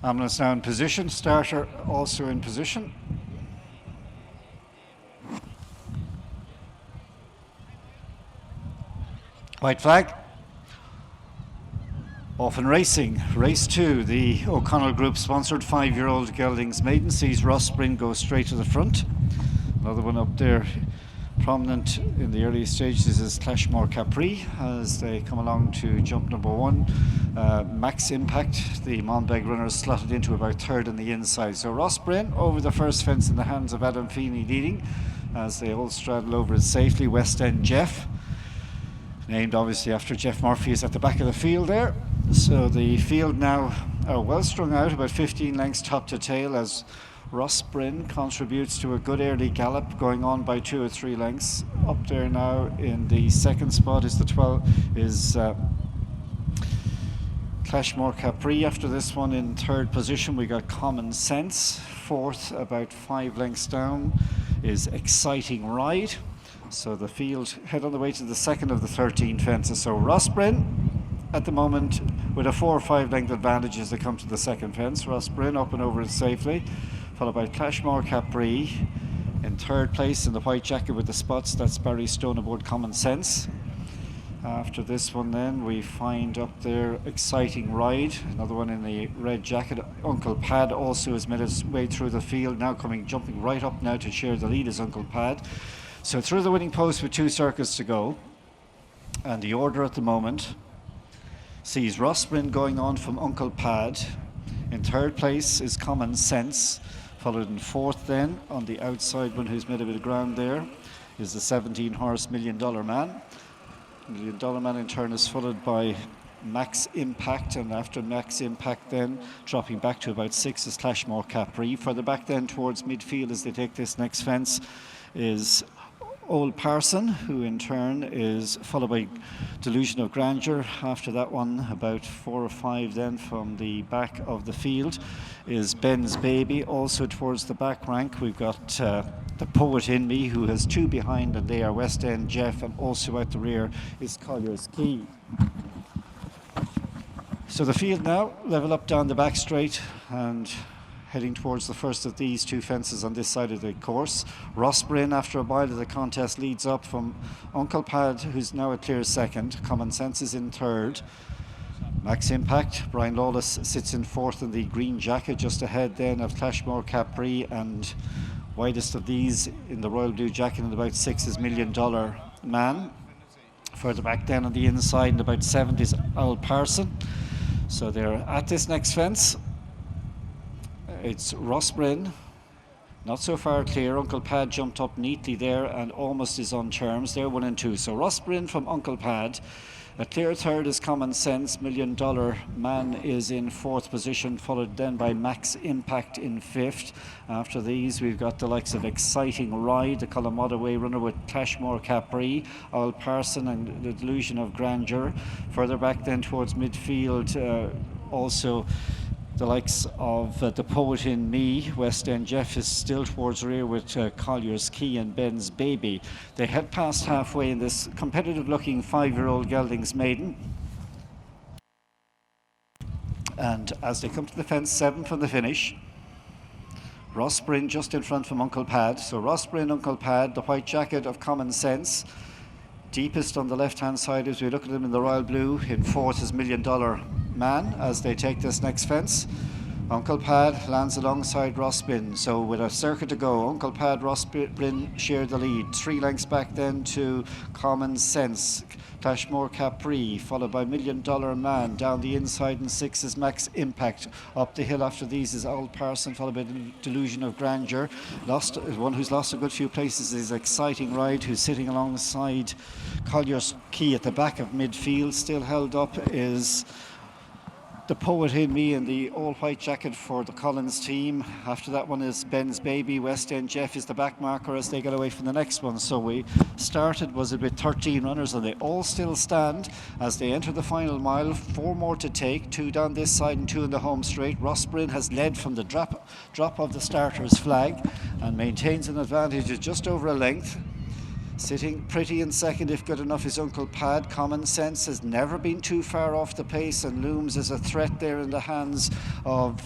Ambulance now in position, starter also in position. White flag. Off and racing. Race 2, the O'Connell Group sponsored 5-year-old Geldings Maiden sees Ross Bryn go straight to the front. Another one up there, prominent in the early stages, is Clashmore Capri as they come along to jump number 1. Max Impact, the Monbeg runner, slotted into about third on the inside. So Ross Bryn over the first fence in the hands of Adam Feeney leading as they all straddle over it safely. West End Jeff, named obviously after Jeff Murphy, is at the back of the field there. So the field now are well strung out, about 15 lengths top to tail, as Ross Bryn contributes to a good early gallop, going on by 2 or 3 lengths. Up there now in the second spot is Clashmore Capri. After this one in third position we got Common Sense. Fourth, about 5 lengths down, is Exciting Ride. So the field head on the way to the second of the 13 fences. So Ross Bryn at the moment with a 4 or 5 length advantage as they come to the second fence. Ross Bryn up and over it safely, followed by Clashmore Capri. In third place in the white jacket with the spots, that's Barry Stone aboard Common Sense. After this one then we find up there Exciting Ride, another one in the red jacket. Uncle Pad also has made his way through the field, now jumping right up now to share the lead is Uncle Pad. So through the winning post with 2 circles to go, and the order at the moment sees Ross Bryn going on from Uncle Pad. In third place is Common Sense, followed in fourth then on the outside one who's made a bit of ground there is the 17 horse $1 Million Man. $1 Million Man in turn is followed by Max Impact, and after Max Impact then dropping back to about 6 is Clashmore Capri. Further back then towards midfield as they take this next fence is Old Parson, who in turn is followed by Delusion of Grandeur. After that one, about 4 or 5 then from the back of the field, is Ben's Baby. Also towards the back rank we've got the Poet in Me, who has 2 behind, and they are West End Jeff, and also at the rear is Collier's Key. So the field now level up down the back straight and heading towards the first of these 2 fences on this side of the course. Ross Bryn, after a while of the contest, leads up from Uncle Pad, who's now a clear second. Common Sense is in third. Max Impact, Brian Lawless sits in fourth in the green jacket, just ahead then of Clashmore Capri, and widest of these in the royal blue jacket and about 6 is $1 Million Man. Further back then on the inside and about 7th is Old Parson. So they're at this next fence. It's Ross Bryn, not so far clear. Uncle Pad jumped up neatly there and almost is on terms. They're 1 and 2. So Ross Bryn from Uncle Pad. A clear third is Common Sense. $1 Million Man is in fourth position, followed then by Max Impact in fifth. After these we've got the likes of Exciting Ride, the Colomado Way runner with Clashmore Capri, Old Parson and the Delusion of Grandeur. Further back then towards midfield, also the likes of the Poet in Me. West End Jeff is still towards the rear with Collier's Key and Ben's Baby. They head past halfway in this competitive looking 5-year-old Geldings Maiden. And as they come to the fence, 7 from the finish. Ross Bryn just in front from Uncle Pad. So Ross Bryn, Uncle Pad, the white jacket of Common Sense. Deepest on the left hand side as we look at them in the royal blue. In fourth is $1 Million Man as they take this next fence. Uncle Pad lands alongside Ross Bryn. So with a circuit to go, Uncle Pad, Ross Bryn share the lead. 3 lengths back then to Common Sense. Clashmore Capri, followed by $1 Million Man. Down the inside and 6 is Max Impact. Up the hill after these is Old Parson, followed by Delusion of Grandeur. One who's lost a good few places is Exciting Ride, who's sitting alongside Collier's Key at the back of midfield. Still held up is the Poet in Me in the all white jacket for the Collins team. After that one is Ben's Baby. West End Jeff is the back marker as they get away from the next one. So we started with 13 runners and they all still stand as they enter the final mile. 4 more to take, 2 down this side and 2 in the home straight. Ross Bryn has led from the drop of the starter's flag and maintains an advantage of just over a length. Sitting pretty in second, if good enough, is Uncle Pad. Common Sense has never been too far off the pace and looms as a threat there in the hands of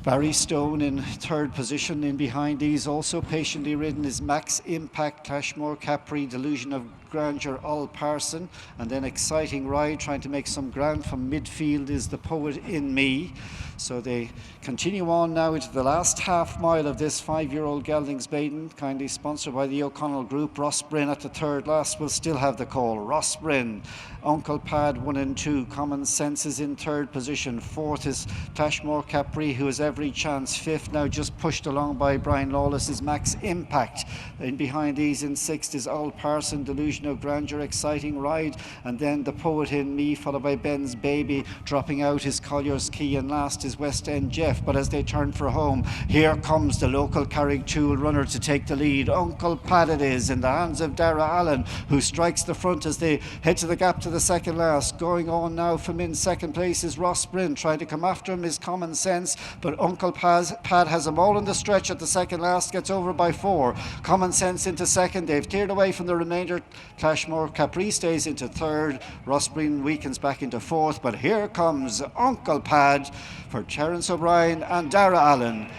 Barry Stone in third position. In behind these, also patiently ridden, is Max Impact, Cashmore Capri, Delusion of Grandeur, All Parson, and then Exciting Ride trying to make some ground from midfield is The Poet in Me. So they continue on now into the last half mile of this 5-year-old Geldings Maiden, kindly sponsored by the O'Connell Group. Ross Bryn at the third last will still have the call. Ross Bryn, Uncle Pad 1 and 2, Common Sense is in third position. Fourth is Cashmore Capri, who has every chance. Fifth, now just pushed along by Brian Lawless, is Max Impact. In behind these in sixth is All Parson, Delusion of Grandeur, Exciting Ride, and then The Poet in Me, followed by Ben's Baby. Dropping out is Collier's Key, and last is West End Jeff. But as they turn for home, here comes the local Carricktool runner to take the lead. Uncle Pad it is, in the hands of Dara Allen, who strikes the front as they head to the gap to the second last. Going on now from in second place is Ross Bryn. Trying to come after him is Common Sense, but Uncle Pad has them all in the stretch at the second last, gets over by 4. Common Sense into second. They've cleared away from the remainder. Cashmore Capri stays into third. Ross Bryn weakens back into fourth, but here comes Uncle Pad for Terence O'Brien and Dara Allen.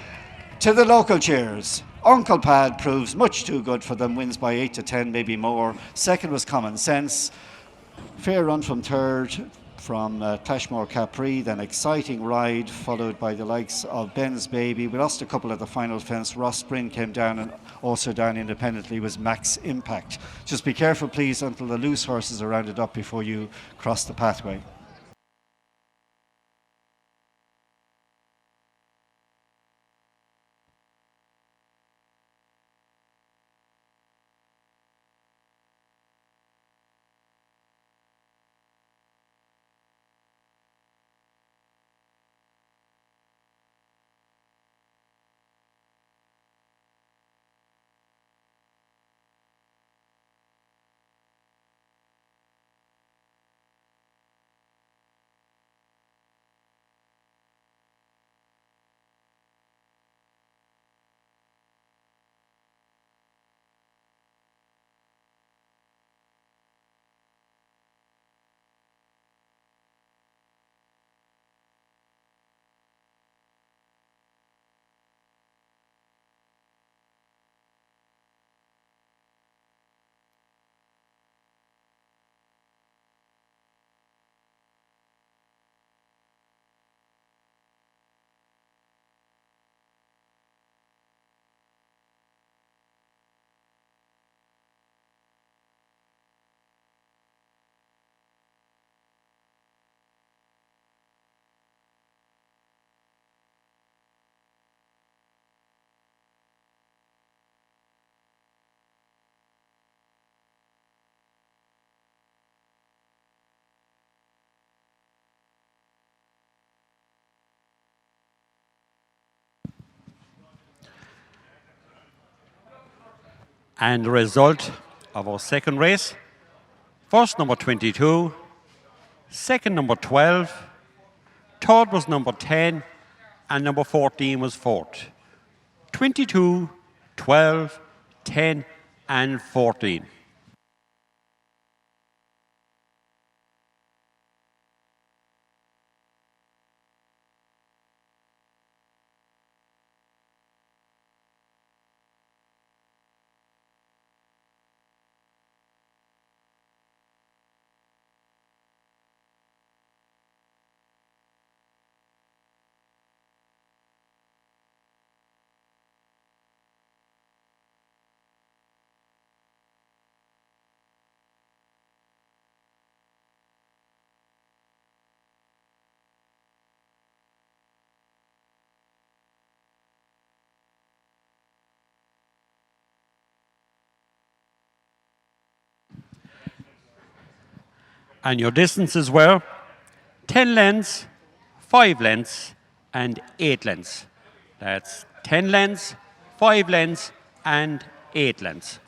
To the local cheers. Uncle Pad proves much too good for them, wins by 8 to 10, maybe more. Second was Common Sense. Fair run from third from Cashmore Capri, then Exciting Ride, followed by the likes of Ben's Baby. We lost a couple at the final fence. Ross Bryn came down, and also down independently was Max Impact. Just be careful, please, until the loose horses are rounded up before you cross the pathway. And the result of our second race: first number 22, second number 12, third was number 10, and number 14 was fourth. 22, 12, 10, and 14. And your distances were 10 lengths, 5 lengths, and 8 lengths. That's 10 lengths, 5 lengths, and 8 lengths.